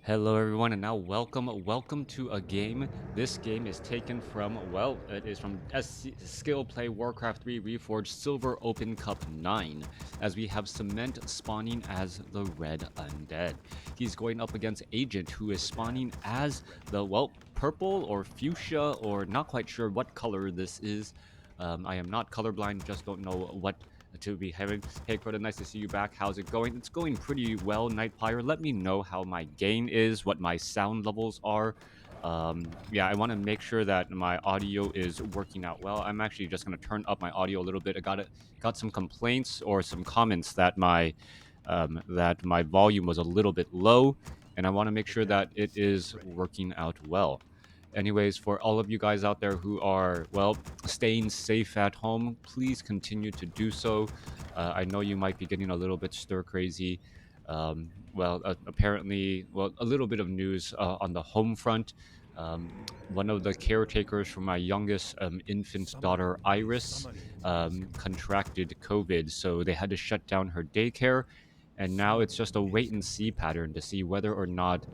Hello everyone, and now welcome to a game. This game is taken from, well, it is from Skill Play Warcraft 3 Reforged Silver Open Cup 9, as we have Cement spawning as the Red Undead. He's going up against Agent, who is spawning as the, well, purple or fuchsia, or not quite sure what color this is. I am not colorblind, just don't know what to be having. Hey Crota, nice to see you back. How's it going? It's going pretty well, Nightfire. Let me know how my gain is, what my sound levels are. Yeah, I want to make sure that my audio is working out well. I'm actually just going to turn up my audio a little bit. Got some complaints or some comments that my volume was a little bit low, and I want to make sure that it is working out well. Anyways, for all of you guys out there who are, well, staying safe at home, please continue to do so. I know you might be getting a little bit stir crazy. Apparently, a little bit of news on the home front. One of the caretakers for my youngest infant daughter, Iris, contracted COVID, so they had to shut down her daycare. And now it's just a wait and see pattern to see whether or not,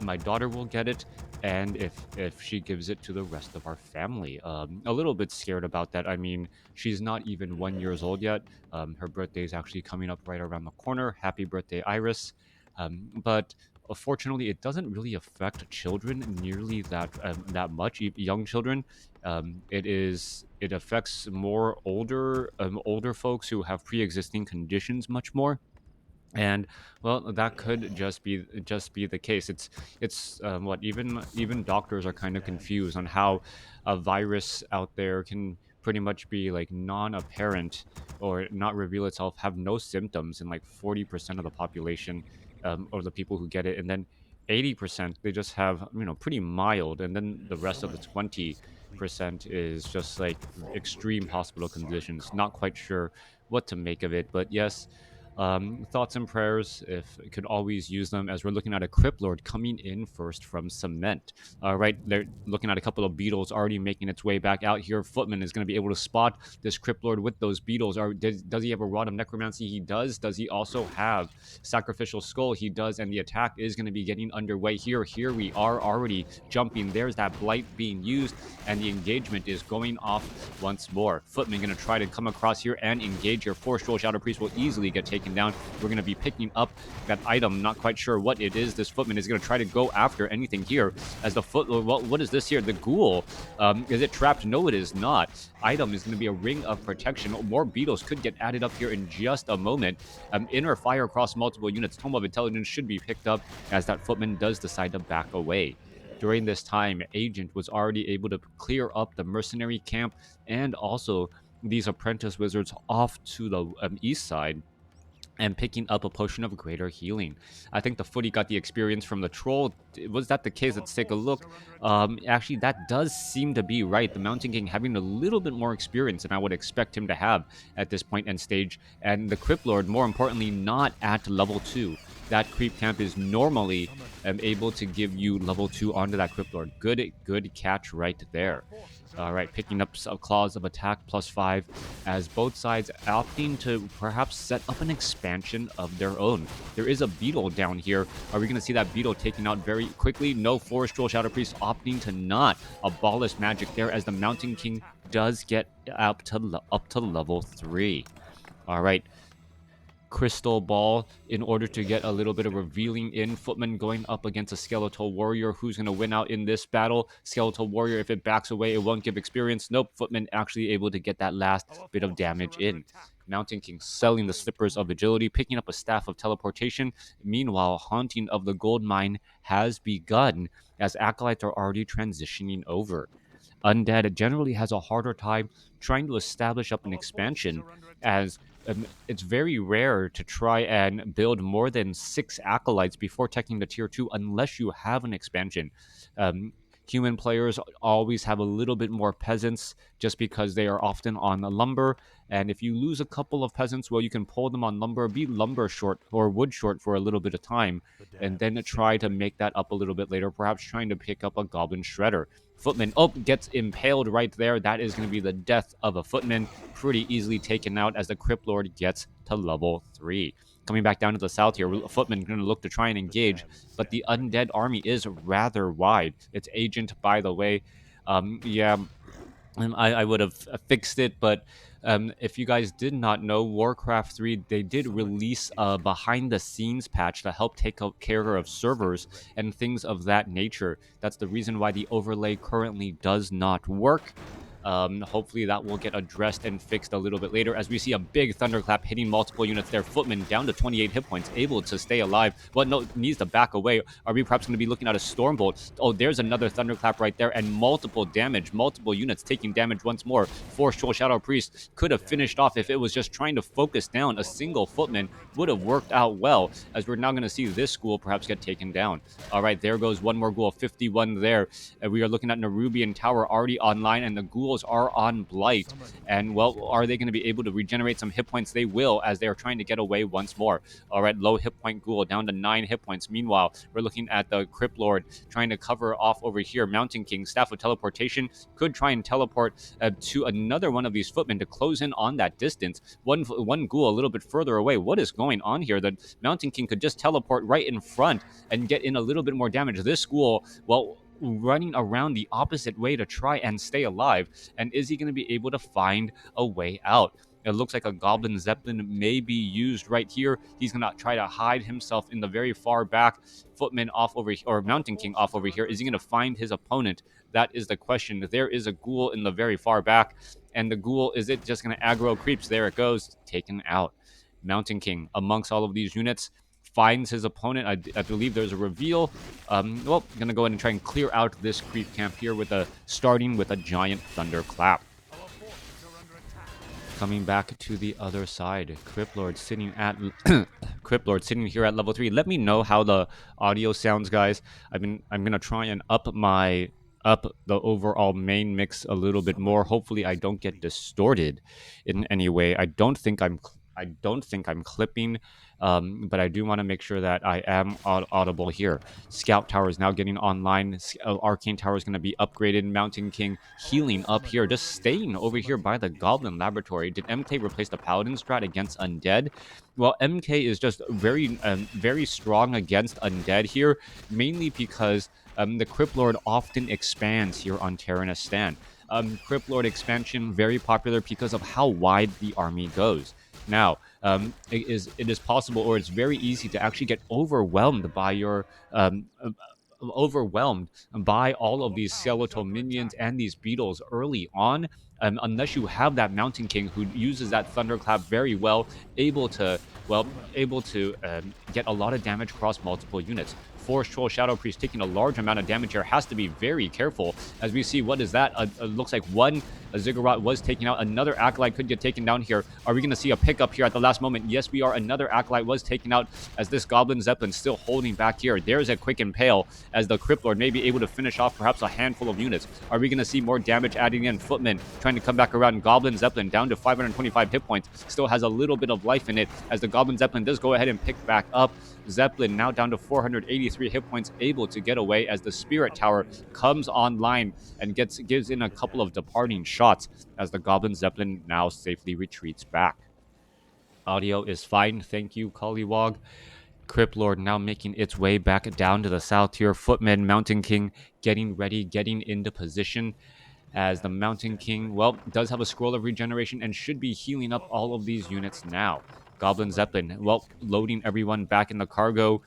my daughter will get it, and if she gives it to the rest of our family. A little bit scared about that. I mean, she's not even 1 years old yet. Her birthday is actually coming up right around the corner. Happy birthday, Iris. But fortunately, it doesn't really affect children nearly that much. Young children, it affects more older folks who have pre-existing conditions much more. And well, that could just be the case. It's what even doctors are kind of confused on how a virus out there can pretty much be like non-apparent or not reveal itself, have no symptoms in like 40% of the population, or the people who get it, and then 80% they just have, pretty mild, and then the rest of the 20% is just like extreme hospital conditions. Not quite sure what to make of it, but yes, thoughts and prayers, if could always use them, as we're looking at a Crypt Lord coming in first from Cement. Right, they're looking at a couple of beetles already making its way back out here. Footman is going to be able to spot this Crypt Lord with those beetles. Does he have a Rod of Necromancy? He does. Does he also have Sacrificial Skull? He does, and the attack is going to be getting underway here. Here we are already jumping. There's that Blight being used, and the engagement is going off once more. Footman going to try to come across here and engage here. Force Troll Shadow Priest will easily get taken down. We're going to be picking up that item. Not quite sure what it is. This Footman is going to try to go after anything here. As the what is this here? The Ghoul. Is it trapped? No, it is not. Item is going to be a Ring of Protection. More beetles could get added up here in just a moment. Inner fire across multiple units. Tome of Intelligence should be picked up as that Footman does decide to back away. During this time, Agent was already able to clear up the mercenary camp and also these apprentice wizards off to the east side, and picking up a potion of greater healing. I think the footy got the experience from the troll. Was that the case? Let's take a look. Actually, that does seem to be right. The Mountain King having a little bit more experience than I would expect him to have at this point in stage. And the Crypt Lord, more importantly, not at level 2. That creep camp is normally able to give you level 2 onto that Crypt Lord. Good catch right there. All right, picking up Claws of Attack +5, as both sides opting to perhaps set up an expansion of their own. There is a beetle down here. Are we going to see that beetle taken out very quickly? No. Forest Troll Shadow Priest opting to not abolish magic there, as the Mountain King does get up to level 3. All right. Crystal Ball in order to get a little bit of revealing in. Footman going up against a Skeletal Warrior. Who's going to win out in this battle? Skeletal Warrior, if it backs away, it won't give experience. Nope, Footman actually able to get that last bit of damage in. Mountain King selling the Slippers of Agility, picking up a Staff of Teleportation. Meanwhile, Haunting of the Gold Mine has begun, as Acolytes are already transitioning over. Undead generally has a harder time trying to establish up an expansion, as it's very rare to try and build more than 6 acolytes before taking the tier 2 unless you have an expansion. Human players always have a little bit more peasants just because they are often on lumber, and if you lose a couple of peasants, well, you can pull them on lumber, be lumber short or wood short for a little bit of time, and then try to make that up a little bit later, perhaps trying to pick up a goblin shredder. Footman, gets impaled right there. That is going to be the death of a Footman. Pretty easily taken out as the Crypt Lord gets to level 3. coming back down to the south here. Footman going to look to try and engage, but the undead army is rather wide. It's Agent, by the way. Yeah, I would have fixed it, but if you guys did not know, Warcraft 3, they did release a behind the scenes patch to help take care of servers and things of that nature. That's the reason why the overlay currently does not work. Hopefully that will get addressed and fixed a little bit later as we see a big thunderclap hitting multiple units there. Footman down to 28 hit points, able to stay alive. But no, needs to back away. Are we perhaps going to be looking at a Stormbolt? Oh, there's another thunderclap right there and multiple damage. Multiple units taking damage once more. Forceful Shadow Priest could have finished off if it was just trying to focus down a single Footman. Would have worked out well, as we're now going to see this ghoul perhaps get taken down. All right, there goes one more ghoul, 51 there. We are looking at Nerubian Tower already online, and the ghouls are on Blight. And, well, are they going to be able to regenerate some hit points? They will, as they are trying to get away once more. All right, low hit point ghoul down to 9 hit points. Meanwhile, we're looking at the Crypt Lord trying to cover off over here. Mountain King, Staff of Teleportation, could try and teleport to another one of these footmen to close in on that distance. One ghoul a little bit further away. What is going on here? The Mountain King could just teleport right in front and get in a little bit more damage. This ghoul, well, running around the opposite way to try and stay alive. And is he going to be able to find a way out? It looks like a Goblin Zeppelin may be used right here. He's going to try to hide himself in the very far back. Footman off over here, or Mountain King off over here. Is he going to find his opponent? That is the question. There is a ghoul in the very far back. And the ghoul, is it just going to aggro creeps? There it goes. Taken out. Mountain King, amongst all of these units, finds his opponent. I believe there's a reveal. Well, I'm going to go ahead and try and clear out this creep camp here starting with a giant thunderclap. Coming back to the other side, Crypt Lord sitting at Crypt Lord sitting here at level 3. Let me know how the audio sounds, guys. I'm gonna try and up the overall main mix a little bit more. Hopefully, I don't get distorted in any way. I don't think I'm clipping, but I do want to make sure that I am audible here. Scout Tower is now getting online. Arcane Tower is going to be upgraded. Mountain King healing up here, just staying over here by the Goblin Laboratory. Did MK replace the Paladin strat against Undead? Well, MK is just very strong against Undead here, mainly because the Crypt Lord often expands here on Terranistan. Crypt Lord expansion, very popular because of how wide the army goes. Now, it is possible, or it's very easy to actually get overwhelmed by all of these skeletal minions and these beetles early on, unless you have that Mountain King who uses that thunderclap very well, able to get a lot of damage across multiple units. Force Troll Shadow Priest taking a large amount of damage here, has to be very careful as we see what is that. Looks like one Ziggurat was taken out. Another Acolyte could get taken down here. Are we going to see a pickup here at the last moment? Yes, we are. Another Acolyte was taken out as this Goblin Zeppelin still holding back here. There's a quick impale as the Crypt Lord may be able to finish off perhaps a handful of units. Are we going to see more damage adding in? Footman trying to come back around. Goblin Zeppelin down to 525 hit points. Still has a little bit of life in it as the Goblin Zeppelin does go ahead and pick back up. Zeppelin now down to 483 hit points, able to get away as the Spirit Tower comes online and gives in a couple of departing shots as the Goblin Zeppelin now safely retreats back. Audio is fine, thank you, Collywog. Crypt Lord now making its way back down to the south here. Footman, Mountain King getting ready, getting into position as the Mountain King, well, does have a scroll of regeneration and should be healing up all of these units now. Goblin Zeppelin, well, loading everyone back in the cargo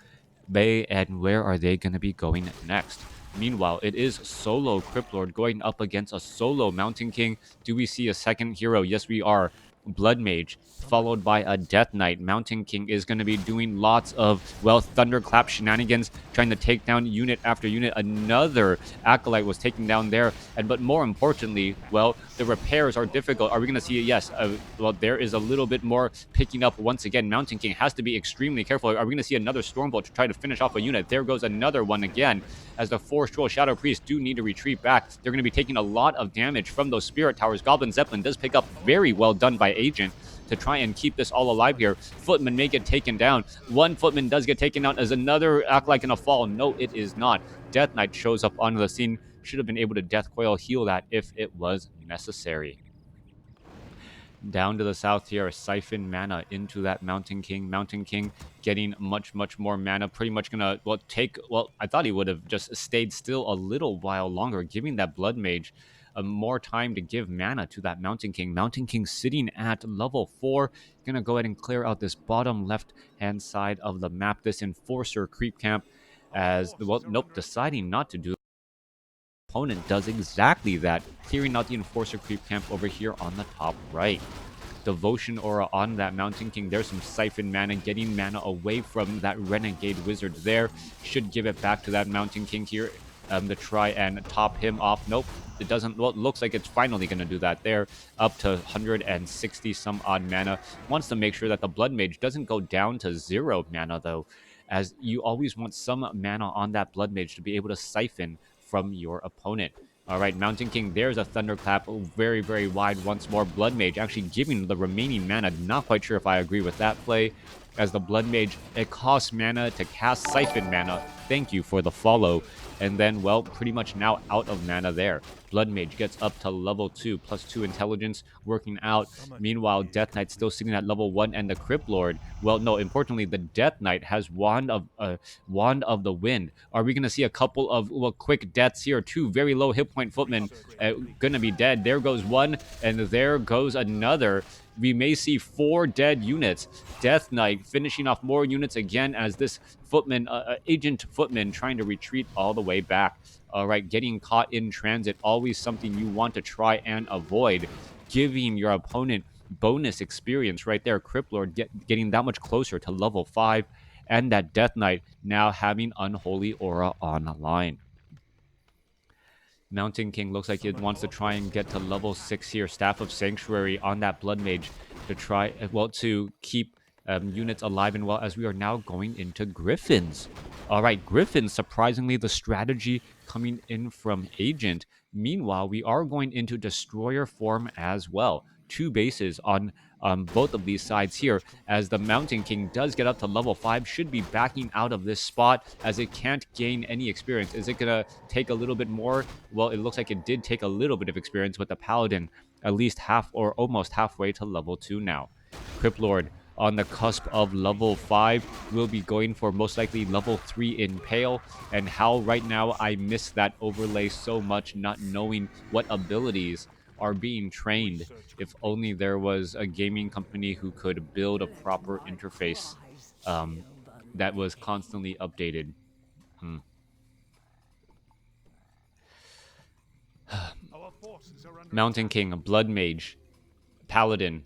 bay, and where are they going to be going next? Meanwhile, it is solo Crypt Lord going up against a solo Mountain King. Do we see a second hero? Yes, we are. Blood Mage, followed by a Death Knight. Mountain King is going to be doing lots of, well, thunderclap shenanigans, trying to take down unit after unit. Another Acolyte was taken down there, but more importantly, well, the repairs are difficult. Are we going to see it? Yes. Well, there is a little bit more picking up once again. Mountain King has to be extremely careful. Are we going to see another Stormbolt to try to finish off a unit? There goes another one again, as the Force Troll Shadow Priest do need to retreat back. They're going to be taking a lot of damage from those Spirit Towers. Goblin Zeppelin does pick up, very well done by Agent to try and keep this all alive here. Footman may get taken down. One Footman does get taken down. As another Acolyte going to fall? No, it is not. Death Knight shows up onto the scene. Should have been able to Death Coil heal that if it was necessary. Down to the south here, siphon mana into that Mountain King. Mountain King getting much more mana. Pretty much gonna, well, take, well, I thought he would have just stayed still a little while longer, giving that Blood Mage more time to give mana to that Mountain King. Mountain King sitting at level 4. Gonna go ahead and clear out this bottom left-hand side of the map, this Enforcer creep camp, as, well, nope, deciding not to do. Opponent does exactly that, clearing out the Enforcer creep camp over here on the top right. Devotion Aura on that Mountain King. There's some Siphon mana, getting mana away from that Renegade Wizard there. Should give it back to that Mountain King here to try and top him off. Nope, it doesn't. Well, it looks like it's finally going to do that there. Up to 160 some odd mana. Wants to make sure that the Blood Mage doesn't go down to 0 mana, though, as you always want some mana on that Blood Mage to be able to siphon from your opponent. All right, Mountain King, there's a Thunderclap, very wide once more. Blood Mage actually giving the remaining mana. Not quite sure if I agree with that play, as the Blood Mage, it costs mana to cast Siphon mana. Thank you for the follow. And then, well, pretty much now out of mana there. Blood Mage gets up to level 2, +2 intelligence, working out. Meanwhile, Death Knight still sitting at level 1, and the Crypt Lord, well, no, importantly, the Death Knight has Wand of the Wind. Are we going to see a couple of, well, quick deaths here? 2 very low hit point footmen going to be dead. There goes one, and there goes another. We may see 4 dead units. Death Knight finishing off more units again, as this footman, agent footman, trying to retreat all the way back. All right, getting caught in transit, always something you want to try and avoid. Giving your opponent bonus experience right there. Crypt Lord getting that much closer to level 5, and that Death Knight now having Unholy Aura online. Mountain King looks like it wants to try and get to level 6 here. Staff of Sanctuary on that Blood Mage to try, well, to keep units alive and well, as we are now going into Griffins. All right, Griffins, surprisingly, the strategy coming in from Agent. Meanwhile, we are going into Destroyer form as well. 2 bases on both of these sides here, as the Mountain King does get up to level 5, should be backing out of this spot, as it can't gain any experience. Is it going to take a little bit more? Well, it looks like it did take a little bit of experience with the Paladin, at least half or almost halfway to level 2 now. Crypt Lord on the cusp of level 5 will be going for most likely level 3 Impale, and how right now I miss that overlay so much, not knowing what abilities are being trained. If only there was a gaming company who could build a proper interface that was constantly updated. Mountain King, Blood Mage, Paladin,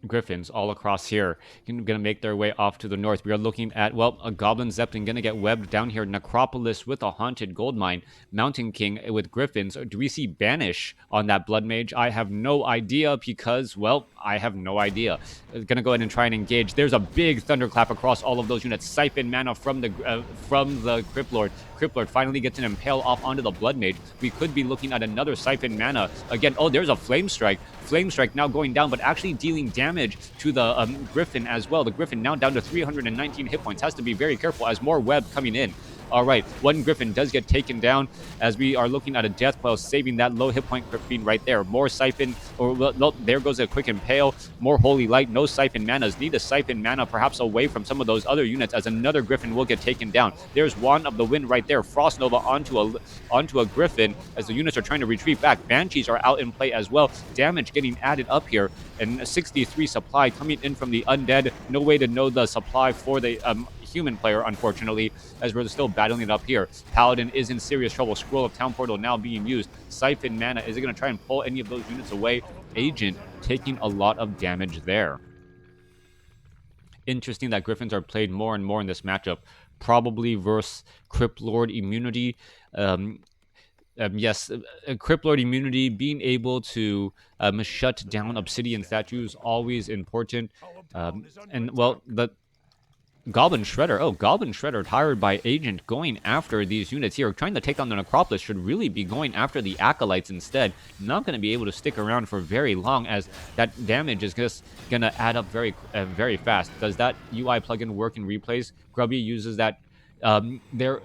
Griffins all across here. Going to make their way off to the north. We are looking at, well, a Goblin Zeppelin going to get webbed down here. Necropolis with a Haunted Gold Mine. Mountain King with Griffins. Do we see Banish on that Blood Mage? I have no idea, because, well, I have no idea. Going to go ahead and try and engage. There's a big Thunderclap across all of those units. Siphon mana from the Crypt Lord. Crypt Lord finally gets an Impale off onto the Blood Mage. We could be looking at another Siphon mana. Again, oh, there's a Flame Strike. Flame Strike now going down, but actually dealing damage to the Griffin as well. The Griffin now down to 319 hit points. Has to be very careful as more web coming in. All right, one Griffin does get taken down, as we are looking at a death pile, saving that low hit point Griffin right there. More Siphon, or well, there goes a Quick Impale. More Holy Light, no Siphon manas. Need a Siphon mana perhaps away from some of those other units, as another Griffin will get taken down. There's Wand of the Wind right there. Frost Nova onto a Griffin, as the units are trying to retreat back. Banshees are out in play as well. Damage getting added up here, and 63 supply coming in from the Undead. No way to know the supply for the human player, unfortunately, as we're still battling it up here. Paladin is in serious trouble. Scroll of Town Portal now being used. Siphon mana, is it going to try and pull any of those units away? Agent taking a lot of damage there. Interesting that Griffins are played more and more in this matchup, probably versus Crypt Lord immunity. Yes, Crypt Lord immunity, being able to shut down Obsidian statues, always important. And, well, the Goblin Shredder. Oh, Goblin Shredder hired by Agent, going after these units here. Trying to take on the Necropolis, should really be going after the Acolytes instead. Not going to be able to stick around for very long, as that damage is just going to add up very fast. Does that UI plugin work in replays? Grubby uses that. The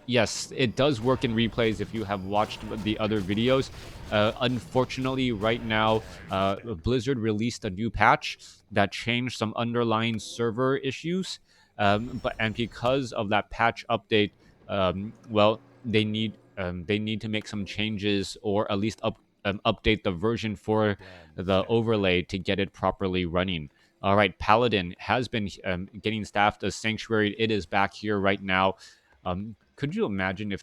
Yes, it does work in replays if you have watched the other videos. Unfortunately, right now, Blizzard released a new patch that changed some underlying server issues. And because of that patch update, well, they need to make some changes or at least update the version for the overlay to get it properly running. All right, Paladin has been getting staffed as Sanctuary. It is back here right now. Could you imagine if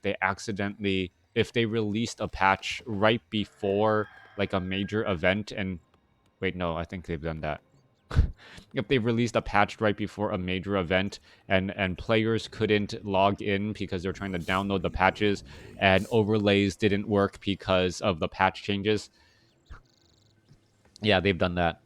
if they released a patch right before like a major event? And wait, no, I think they've done that. If they released a patch right before a major event and players couldn't log in because they're trying to download the patches and overlays didn't work because of the patch changes. Yeah, they've done that.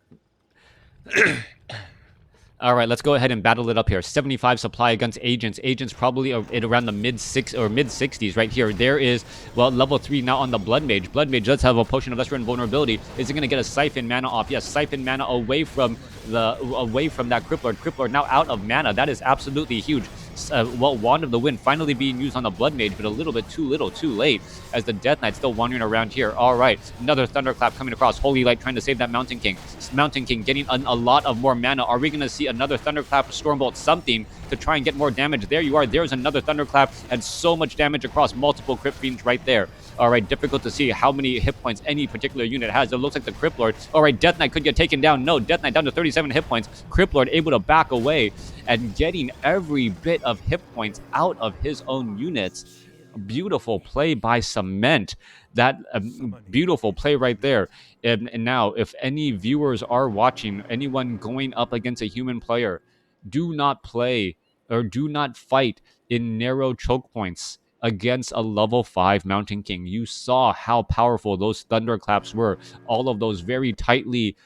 All right, let's go ahead and battle it up here. 75 supply against agents. Agents probably at around the mid 60s right here. There is, well, level 3 now on the Blood Mage. Blood Mage does have a potion of lesser invulnerability. Is it going to get a siphon mana off? Yes, siphon mana away from that Crypt Lord. Crypt Lord now out of mana. That is absolutely huge. Well, Wand of the Wind finally being used on the Blood Mage, but a little bit too little, too late, as the Death Knight still wandering around here. All right, another Thunderclap coming across. Holy Light trying to save that Mountain King. Mountain King getting a lot of more mana. Are we going to see another Thunderclap, Stormbolt, something to try and get more damage? There you are. There's another Thunderclap, and so much damage across multiple Crypt Fiends right there. All right, difficult to see how many hit points any particular unit has. It looks like the Crypt Lord. All right, Death Knight could get taken down. No, Death Knight down to 37 hit points. Crypt Lord able to back away and getting every bit of hit points out of his own units. Beautiful play by Cement. That beautiful play right there. And now, if any viewers are watching, anyone going up against a human player, do not play or do not fight in narrow choke points against a level 5 Mountain King. You saw how powerful those thunderclaps were. All of those very tightly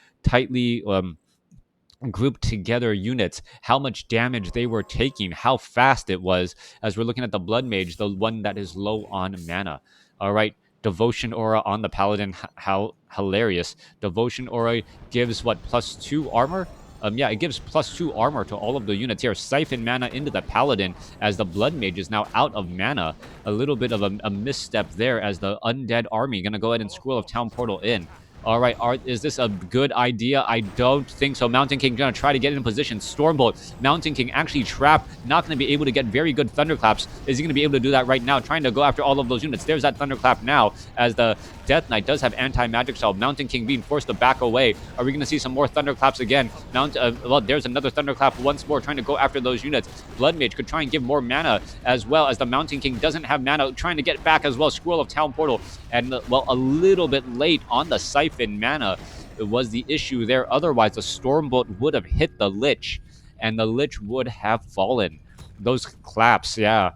grouped together units, how much damage they were taking, how fast it was, as we're looking at the Blood Mage, the one that is low on mana. All right, Devotion Aura on the Paladin, how hilarious. Devotion Aura gives what, +2 armor? Yeah, it gives +2 armor to all of the units here. Siphon mana into the Paladin as the Blood Mage is now out of mana. A little bit of a misstep there as the Undead Army going to go ahead and Scroll of Town Portal in. All right, is this a good idea? I don't think so. Mountain King going to try to get in position. Stormbolt. Mountain King actually trapped. Not going to be able to get very good Thunderclaps. Is he going to be able to do that right now? Trying to go after all of those units. There's that Thunderclap now as the Death Knight does have anti-magic cell. Mountain King being forced to back away. Are we going to see some more Thunderclaps again? Well, there's another Thunderclap once more trying to go after those units. Blood Mage could try and give more mana as well as the Mountain King doesn't have mana. Trying to get back as well. Scroll of Town Portal. And, well, a little bit late on the Siphon mana was the issue there. Otherwise, the Stormbolt would have hit the Lich, and the Lich would have fallen. Those claps, yeah.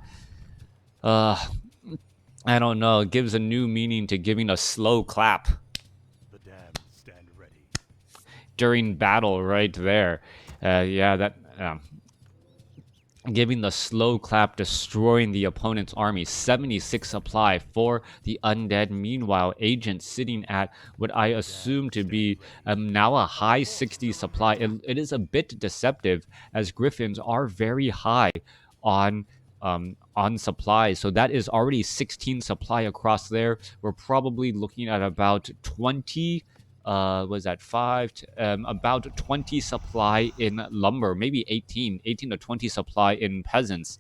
I don't know. It gives a new meaning to giving a slow clap. The damned stand ready. During battle, right there. Yeah, that... giving the slow clap, destroying the opponent's army. 76 supply for the undead. Meanwhile, Agent sitting at what I assume to be now a high 60 supply. It is a bit deceptive as Griffins are very high on supply. So that is already 16 supply across there. We're probably looking at about 20 was that about 20 supply in lumber, maybe 18 to 20 supply in peasants,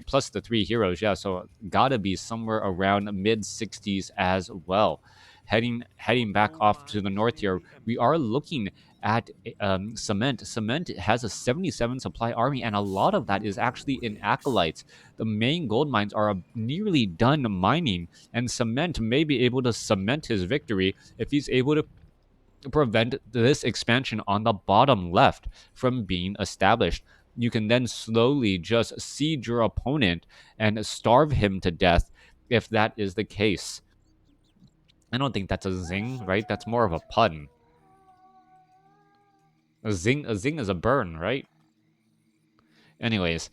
plus the 3 heroes. Yeah, so gotta be somewhere around mid 60s as well. Heading back off to the north here, we are looking at Cement. Cement has a 77 supply army, and a lot of that is actually in acolytes. The main gold mines are nearly done mining, and Cement may be able to cement his victory if he's able to prevent this expansion on the bottom left from being established. You can then slowly just siege your opponent and starve him to death if that is the case. I don't think that's a zing, right? That's more of a pun. A zing is a burn, right? Anyways,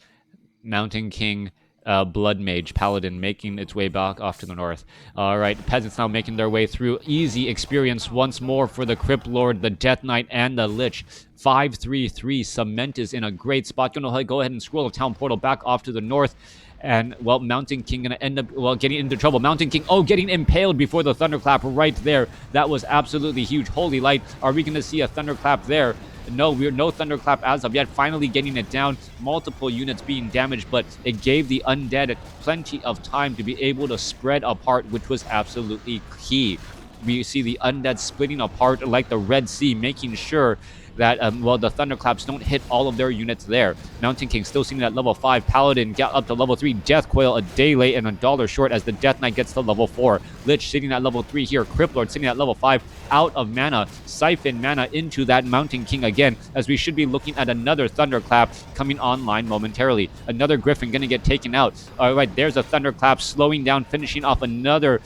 Mountain King Blood Mage Paladin making its way back off to the north. All right, peasants now making their way through. Easy experience once more for the Crypt Lord, the Death Knight, and the Lich. 5-3-3. Cement is in a great spot. Gonna go ahead and scroll the town portal back off to the north. And, well, Mountain King going to end up, well, getting into trouble. Mountain King, getting impaled before the Thunderclap right there. That was absolutely huge. Holy light. Are we going to see a Thunderclap there? No, we're no Thunderclap as of yet. Finally getting it down. Multiple units being damaged, but it gave the undead plenty of time to be able to spread apart, which was absolutely key. We see the undead splitting apart like the Red Sea, making sure that, the Thunderclaps don't hit all of their units there. Mountain King still sitting at level 5. Paladin got up to level 3. Death Coil a day late and $1 short as the Death Knight gets to level 4. Lich sitting at level 3 here. Crypt Lord sitting at level 5. Out of mana. Siphon mana into that Mountain King again, as we should be looking at another Thunderclap coming online momentarily. Another Griffin going to get taken out. All right, there's a Thunderclap slowing down, finishing off another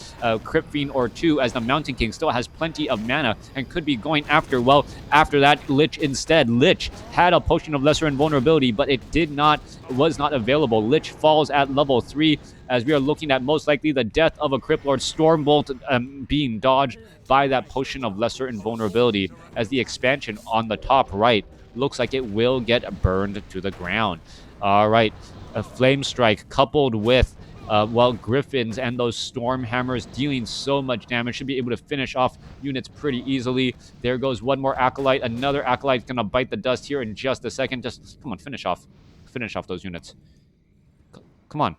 Crypt Fiend or two, as the Mountain King still has plenty of mana and could be going after, after that, Lich instead. Lich had a Potion of Lesser Invulnerability, but it was not available. Lich falls at level 3, as we are looking at most likely the death of a Crypt Lord. Stormbolt being dodged by that Potion of Lesser Invulnerability, as the expansion on the top right looks like it will get burned to the ground. All right, a Flame Strike coupled with Griffins and those Storm Hammers dealing so much damage should be able to finish off units pretty easily. There goes one more Acolyte. Another Acolyte's going to bite the dust here in just a second. Just, come on, finish off those units. Come on.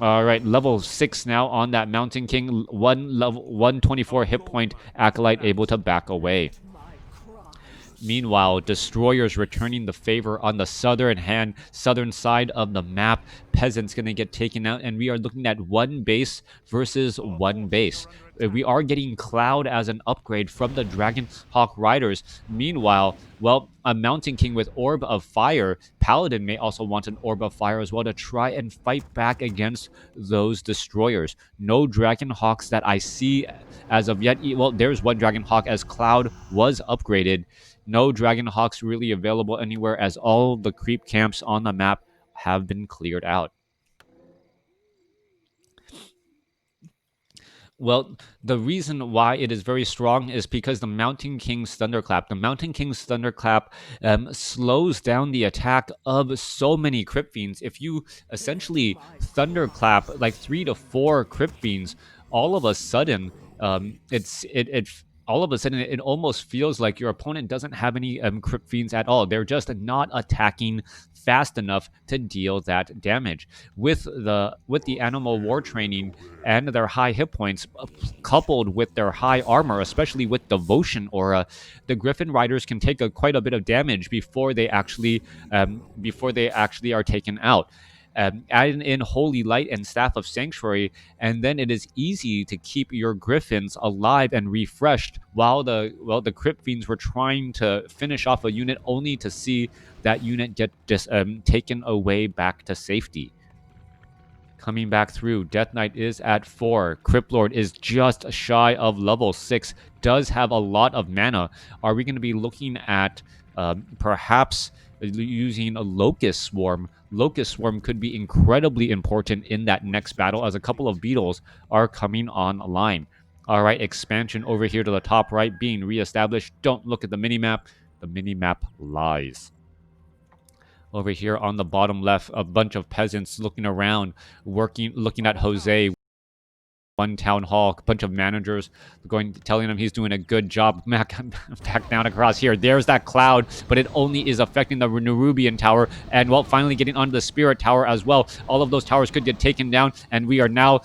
All right, level 6 now on that Mountain King. 124 hit point Acolyte able to back away. Meanwhile, destroyers returning the favor on the southern side of the map. Peasants going to get taken out, and we are looking at one base versus one base. We are getting Cloud as an upgrade from the Dragonhawk Riders. Meanwhile, a Mountain King with Orb of Fire. Paladin may also want an Orb of Fire as well to try and fight back against those destroyers. No Dragonhawks that I see as of yet. Well, there's one Dragonhawk as Cloud was upgraded. No Dragonhawks really available anywhere, as all the creep camps on the map have been cleared out. Well, the reason why it is very strong is because the Mountain King's Thunderclap. The Mountain King's Thunderclap slows down the attack of so many Crypt Fiends. If you essentially Thunderclap like 3 to 4 Crypt Fiends, all of a sudden, it almost feels like your opponent doesn't have any Crypt Fiends at all. They're just not attacking fast enough to deal that damage. With the Animal War training and their high hit points, coupled with their high armor, especially with Devotion Aura, the Griffin Riders can take quite a bit of damage before they actually are taken out. Add in Holy Light and Staff of Sanctuary, and then it is easy to keep your Griffins alive and refreshed while the Crypt Fiends were trying to finish off a unit, only to see that unit get taken away back to safety. Coming back through, Death Knight is at 4. Crypt Lord is just shy of level 6. Does have a lot of mana. Are we going to be looking at perhaps using a Locust Swarm? Locust Swarm could be incredibly important in that next battle, as a couple of beetles are coming online. All right, expansion over here to the top right being reestablished. Don't look at the minimap. The minimap lies. Over here on the bottom left, a bunch of peasants looking around, looking at Jose. One town hall, a bunch of managers telling him he's doing a good job. Back down across here. There's that Cloud, but it only is affecting the Nerubian Tower, and finally getting onto the Spirit Tower as well. All of those towers could get taken down, and we are now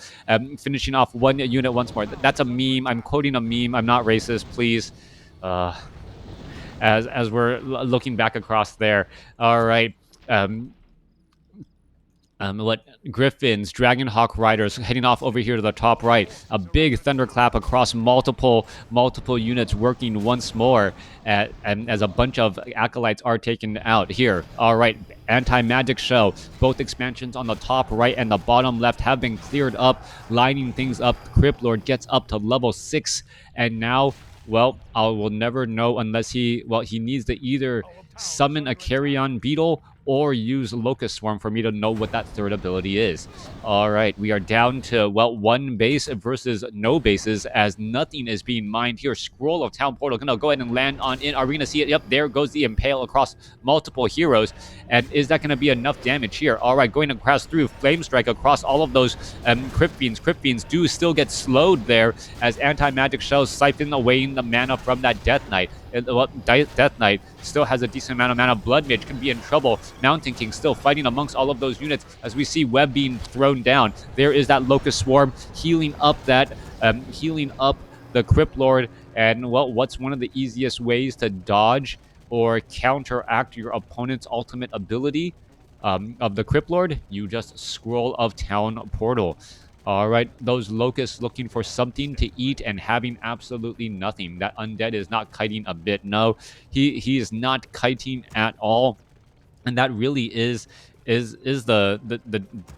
finishing off one unit once more. That's a meme. I'm quoting a meme. I'm not racist, please. As we're looking back across there. All right. Griffins, Dragonhawk Riders heading off over here to the top right. A big thunderclap across multiple units working once more, and as a bunch of acolytes are taken out here. All right, anti-magic show. Both expansions on the top right and the bottom left have been cleared up, lining things up. Crypt Lord gets up to level 6, and now, I will never know unless he needs to either summon a carrion beetle or use Locust Swarm for me to know what that third ability is. All right, we are down to, well, one base versus no bases as nothing is being mined here. Scroll of Town Portal gonna go ahead and land on in. Are we gonna see it? Yep, there goes the Impale across multiple heroes. And is that gonna be enough damage here? All right, going across through Flame Strike across all of those Crypt Fiends. Crypt Fiends do still get slowed there as anti-magic shells siphon away the mana from that Death Knight. Death Knight still has a decent amount of mana. Blood Mage can be in trouble. Mountain King still fighting amongst all of those units as we see Web being thrown down. There is that Locust Swarm healing up the Crypt Lord. And, well, what's one of the easiest ways to dodge or counteract your opponent's ultimate ability of the Crypt Lord? You just Scroll of Town Portal. All right, those locusts looking for something to eat and having absolutely nothing. That undead is not kiting a bit. No, he is not kiting at all, and that really is the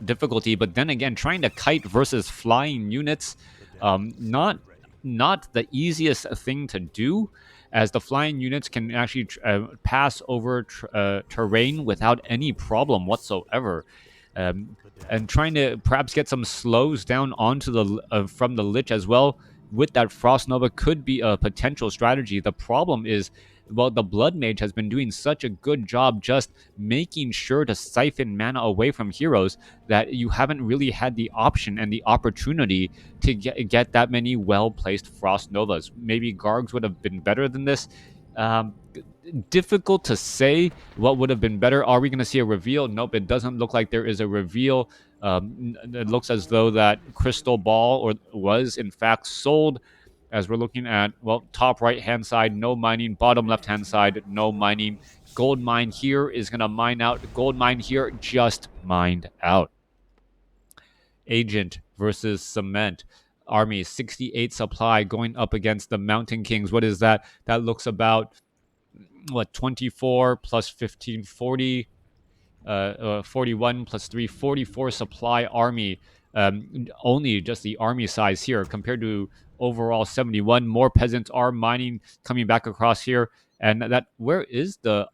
difficulty. But then again, trying to kite versus flying units, not the easiest thing to do, as the flying units can actually pass over terrain without any problem whatsoever. Um, and trying to perhaps get some slows down onto the from the Lich as well with that Frost Nova could be a potential strategy. The problem is, well, the Blood Mage has been doing such a good job just making sure to siphon mana away from heroes that you haven't really had the option and the opportunity to get that many well-placed Frost Novas. Maybe Gargs would have been better than this. Um, Difficult to say what would have been better. Are we going to see a reveal? Nope, it doesn't look like there is a reveal. It looks as though that Crystal Ball was in fact sold, as we're looking at, well, top right hand side, no mining. Bottom left hand side, no mining. Gold mine here is going to mine out. Gold mine here just mined out. Agent versus Cement. Army 68 supply going up against the Mountain Kings. What is that? That looks about, what, 24 plus 15, 40, 41 plus 3, 44 supply army. Only just the army size here compared to overall 71. More peasants are mining, coming back across here. And that, where is the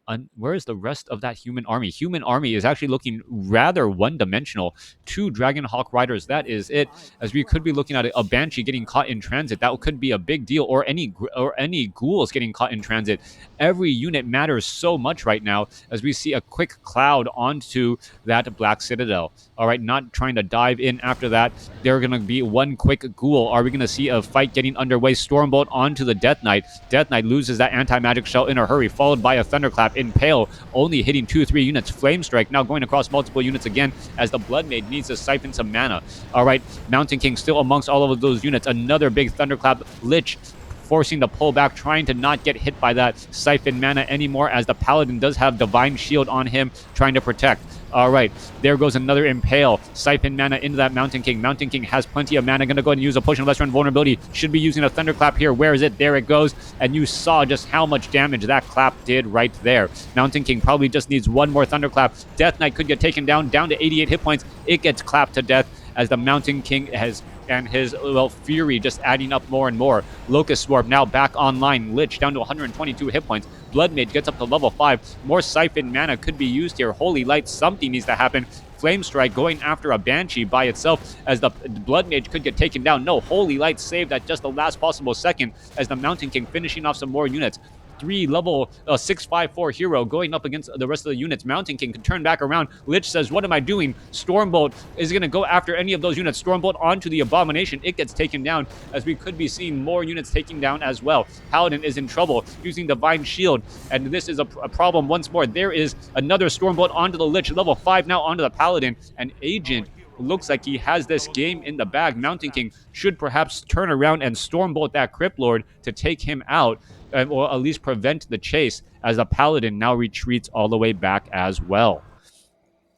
rest of that human army? Human army is actually looking rather one-dimensional. 2 Dragonhawk riders, that is it. As we could be looking at a Banshee getting caught in transit, that could be a big deal. Or any ghouls getting caught in transit. Every unit matters so much right now as we see a quick cloud onto that Black Citadel. All right, not trying to dive in after that. There are going to be one quick ghoul. Are we going to see a fight getting underway? Stormbolt onto the Death Knight. Death Knight loses that anti-magic shell in a hurry, followed by a Thunderclap. Impale only hitting 2-3 units. Flame Strike now going across multiple units again as the Blood Maid needs to siphon some mana. All right, Mountain King still amongst all of those units. Another big Thunderclap. Lich forcing to pull back, trying to not get hit by that siphon mana anymore, as the Paladin does have Divine Shield on him, trying to protect. All right, there goes another Impale. Siphon mana into that Mountain King. Mountain King has plenty of mana. Going to go ahead and use a Potion of Lesser Invulnerability. Should be using a Thunderclap here. Where is it? There it goes. And you saw just how much damage that clap did right there. Mountain King probably just needs one more Thunderclap. Death Knight could get taken down to 88 hit points. It gets clapped to death as the Mountain King has and his, well, fury just adding up more and more. Locust Swarm now back online. Lich down to 122 hit points. Blood Mage gets up to level 5. More siphon mana could be used here. Holy Light, something needs to happen. Flame Strike going after a Banshee by itself as the Blood Mage could get taken down. No, Holy Light saved at just the last possible second as the Mountain King finishing off some more units. 3 level 654 hero going up against the rest of the units. Mountain King can turn back around. Lich says, what am I doing? Stormbolt is going to go after any of those units. Stormbolt onto the Abomination. It gets taken down as we could be seeing more units taken down as well. Paladin is in trouble using Divine Shield, and this is a problem once more. There is another Stormbolt onto the Lich. Level 5 now onto the Paladin. And Agent looks like he has this game in the bag. Mountain King should perhaps turn around and Stormbolt that Crypt Lord to take him out, or at least prevent the chase, as the Paladin now retreats all the way back as well.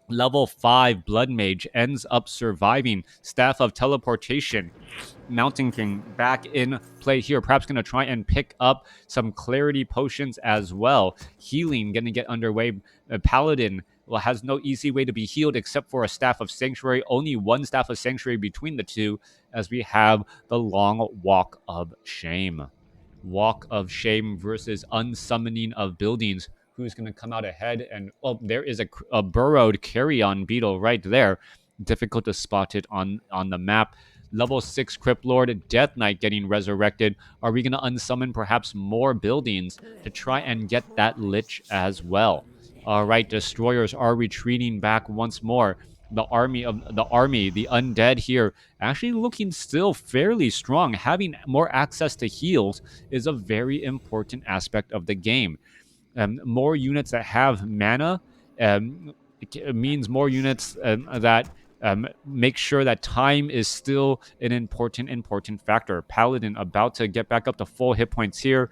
Level 5 Blood Mage ends up surviving. Staff of Teleportation. Mountain King back in play here. Perhaps going to try and pick up some Clarity Potions as well. Healing going to get underway. Paladin, well, has no easy way to be healed except for a Staff of Sanctuary. Only one Staff of Sanctuary between the two, as we have the Long Walk of Shame. Walk of Shame versus Unsummoning of Buildings. who's going to come out ahead. And well, there is a burrowed carrion beetle right there. Difficult to spot it on the map. Level 6 Crypt Lord, Death Knight getting resurrected. Are we going to unsummon perhaps more buildings to try and get that Lich as well? All right, destroyers are retreating back once more. The undead here, actually looking still fairly strong. Having more access to heals is a very important aspect of the game. More units that have mana means more units that make sure that time is still an important factor. Paladin about to get back up to full hit points here.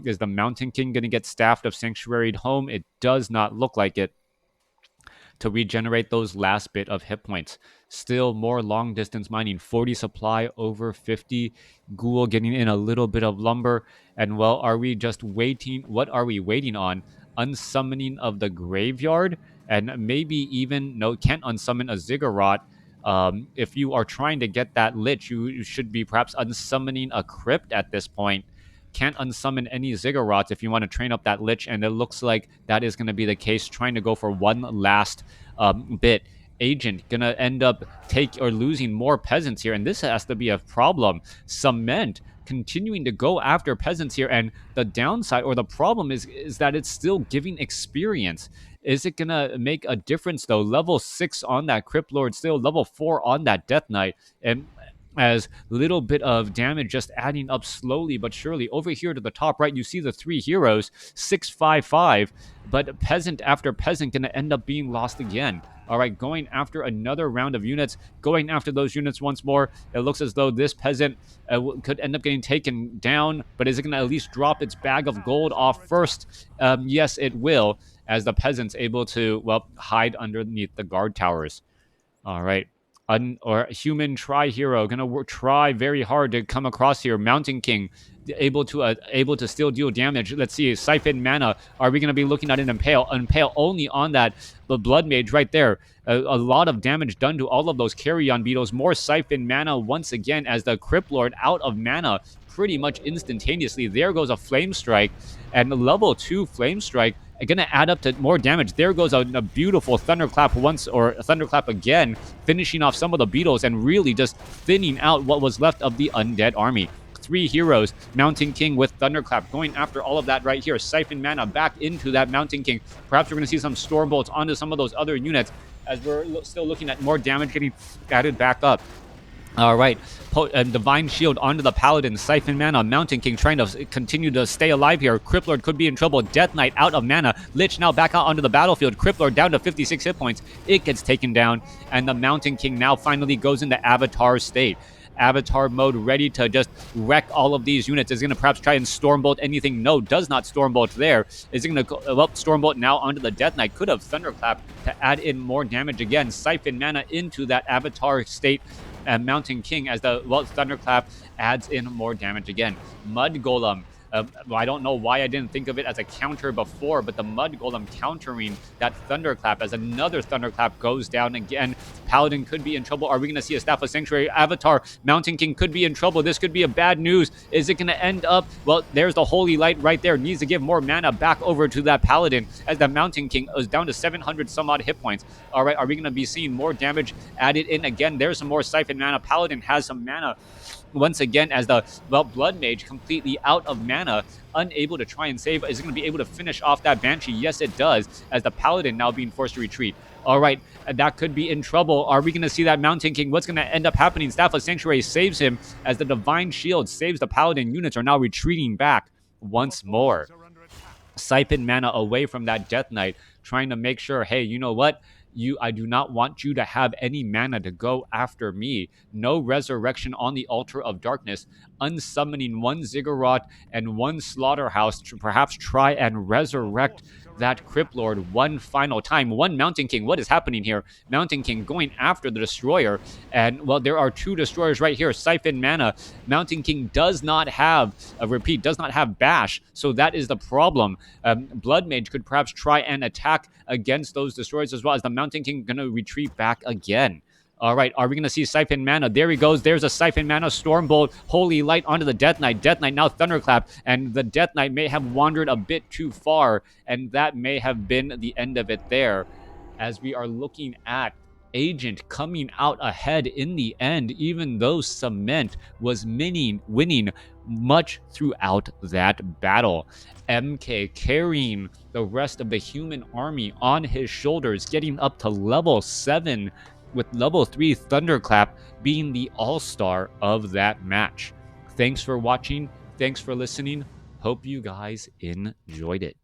Is the Mountain King going to get staffed of Sanctuaried Home? It does not look like it, to regenerate those last bit of hit points. Still more long distance mining, 40 supply over 50. Ghoul getting in a little bit of lumber. And well, are we just waiting? What are we waiting on? Unsummoning of the graveyard? And maybe even, no, can't unsummon a Ziggurat. If you are trying to get that Lich, you should be perhaps unsummoning a Crypt at this point. Can't unsummon any Ziggurats if you want to train up that Lich, and it looks like that is going to be the case, trying to go for one last bit. Agent gonna end up losing more peasants here, and this has to be a problem. Cement continuing to go after peasants here, and the downside or the problem is that it's still giving experience. Is it gonna make a difference though? Level 6 on that Crypt Lord, still level 4 on that Death Knight, and as little bit of damage just adding up slowly but surely. Over here to the top right, you see the 3 heroes, 655, but peasant after peasant going to end up being lost again. All right, going after another round of units, going after those units once more. It looks as though this peasant could end up getting taken down, but is it going to at least drop its bag of gold off first? Yes, it will, as the peasant's able to, well, hide underneath the guard towers. All right. Or human hero gonna try very hard to come across here. Mountain King able to still deal damage. Let's see, siphon mana. Are we gonna be looking at an impale? Impale only on that the blood mage right there. A lot of damage done to all of those carrion beetles. More siphon mana once again as the Crypt Lord out of mana pretty much instantaneously. There goes a flame strike, and level 2 flame strike going to add up to more damage. There goes a beautiful thunderclap thunderclap again, finishing off some of the beetles and really just thinning out what was left of the undead army. 3 heroes, Mountain King with thunderclap, going after all of that right here. Siphon mana back into that Mountain King. Perhaps we're going to see some storm bolts onto some of those other units as we're still looking at more damage getting added back up. All right, Divine Shield onto the Paladin, Siphon mana, Mountain King trying to continue to stay alive here. Crypt Lord could be in trouble. Death Knight out of mana. Lich now back out onto the battlefield. Crypt Lord down to 56 hit points. It gets taken down, and the Mountain King now finally goes into Avatar state. Avatar mode, ready to just wreck all of these units. Is going to perhaps try and Stormbolt anything? No, does not Stormbolt there. Is it going to go, well, Stormbolt now onto the Death Knight. Could have Thunderclap to add in more damage again. Siphon mana into that Avatar state. Mountain King as the Thunderclap adds in more damage again. Mud Golem. I don't know why I didn't think of it as a counter before, but the Mud Golem countering that Thunderclap as another Thunderclap goes down again. Paladin could be in trouble. Are we going to see a Staff of Sanctuary? Avatar, Mountain King could be in trouble. This could be a bad news. Is it going to end up? Well, there's the Holy Light right there. Needs to give more mana back over to that Paladin as the Mountain King is down to 700 some odd hit points. All right, are we going to be seeing more damage added in again? There's some more Siphon mana. Paladin has some mana once again as the Blood Mage completely out of mana, unable to try and save. Is it going to be able to finish off that Banshee? Yes, it does, as the Paladin now being forced to retreat. All right, that could be in trouble. Are we going to see that Mountain King? What's going to end up happening? Staff of Sanctuary saves him as the Divine Shield saves the Paladin. Units are now retreating back once more. Siphon mana away from that Death Knight, trying to make sure, hey, you know what? I do not want you to have any mana to go after me. No resurrection on the altar of darkness. Unsummoning one Ziggurat and one Slaughterhouse to perhaps try and resurrect that Crypt Lord one final time. One Mountain King. What is happening here? Mountain King going after the Destroyer. And, well, there are 2 Destroyers right here. Siphon mana. Mountain King does not have, does not have Bash. So that is the problem. Blood Mage could perhaps try and attack against those Destroyers as well, as the Mountain King going to retreat back again. All right, are we going to see Siphon Mana? There he goes. There's a Siphon Mana Stormbolt, Holy Light onto the Death Knight. Death Knight now Thunderclap, and the Death Knight may have wandered a bit too far, and that may have been the end of it there. As we are looking at Agent coming out ahead in the end, even though Cement was winning much throughout that battle. MK carrying the rest of the human army on his shoulders, getting up to level 7, with level 3 Thunderclap being the all-star of that match. Thanks for watching. Thanks for listening. Hope you guys enjoyed it.